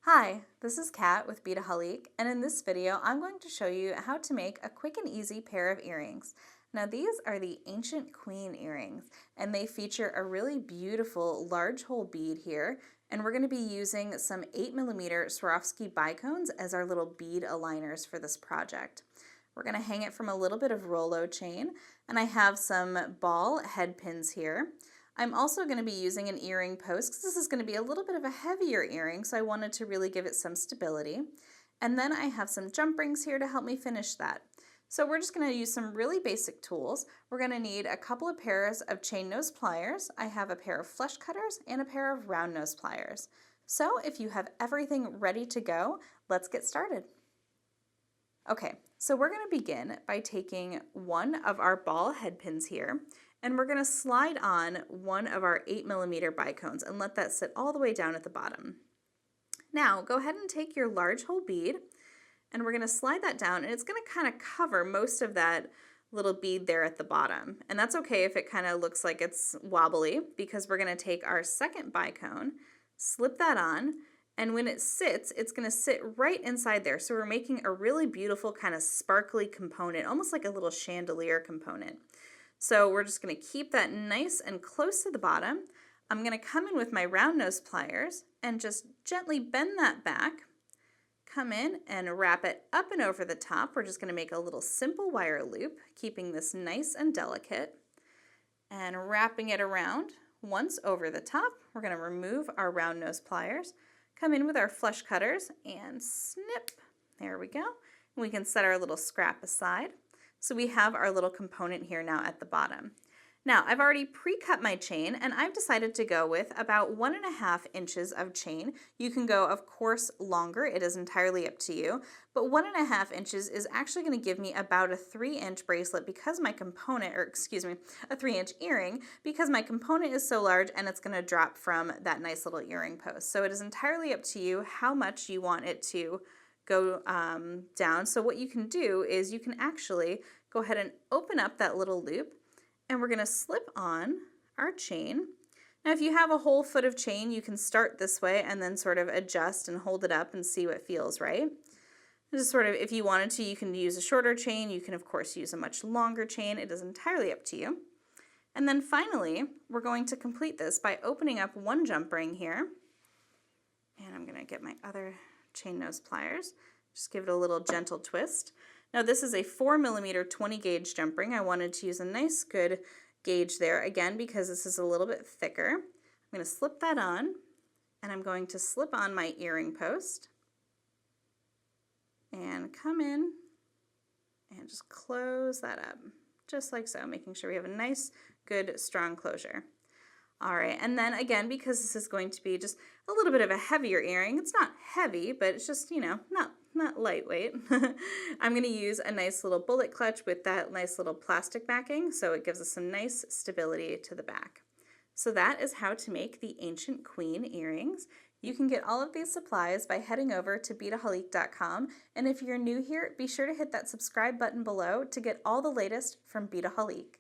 Hi, this is Kat with Beadaholique, and in this video I'm going to show you how to make a quick and easy pair of earrings. Now these are the Ancient Queen earrings, and they feature a really beautiful large hole bead here, and we're going to be using some 8mm Swarovski bicones as our little bead aligners for this project. We're going to hang it from a little bit of Rolo chain, and I have some ball head pins here. I'm also going to be using an earring post because this is going to be a little bit of a heavier earring, so I wanted to really give it some stability. And then I have some jump rings here to help me finish that. So we're just going to use some really basic tools. We're going to need a couple of pairs of chain nose pliers. I have a pair of flesh cutters and a pair of round nose pliers. So if you have everything ready to go, let's get started. Okay, so we're going to begin by taking one of our ball head pins here, and we're going to slide on one of our 8mm bicones and let that sit all the way down at the bottom. Now go ahead and take your large hole bead, and we're going to slide that down, and it's going to kind of cover most of that little bead there at the bottom. And that's okay if it kind of looks like it's wobbly, because we're going to take our second bicone, slip that on, and when it sits, it's going to sit right inside there. So we're making a really beautiful kind of sparkly component, almost like a little chandelier component. So we're just going to keep that nice and close to the bottom. I'm going to come in with my round nose pliers and just gently bend that back, come in and wrap it up and over the top. We're just going to make a little simple wire loop, keeping this nice and delicate, and wrapping it around. Once over the top, we're going to remove our round nose pliers, come in with our flesh cutters and snip. There we go. And we can set our little scrap aside. So we have our little component here now at the bottom. Now I've already pre-cut my chain, and I've decided to go with about 1.5 inches of chain. You can go, of course, longer. It is entirely up to you. But 1.5 inches is actually going to give me about a 3-inch bracelet because my component, or excuse me, a 3-inch earring, because my component is so large and it's going to drop from that nice little earring post. So it is entirely up to you how much you want it to go down. So what you can do is you can actually go ahead and open up that little loop, and we're going to slip on our chain. Now if you have a whole foot of chain, you can start this way and then sort of adjust and hold it up and see what feels right. Just sort of, if you wanted to, you can use a shorter chain. You can of course use a much longer chain. It is entirely up to you. And then finally, we're going to complete this by opening up one jump ring here. And I'm going to get my other chain nose pliers. Just give it a little gentle twist. Now this is a 4mm 20 gauge jump ring. I wanted to use a nice good gauge there, again because this is a little bit thicker. I'm going to slip that on, and I'm going to slip on my earring post and come in and just close that up just like so, making sure we have a nice good strong closure. All right, and then again, because this is going to be just a little bit of a heavier earring, it's not heavy, but it's just, you know, not lightweight. I'm going to use a nice little bullet clutch with that nice little plastic backing, so it gives us some nice stability to the back. So that is how to make the Ancient Queen earrings. You can get all of these supplies by heading over to Beadaholique.com, and if you're new here, be sure to hit that subscribe button below to get all the latest from Beadaholique.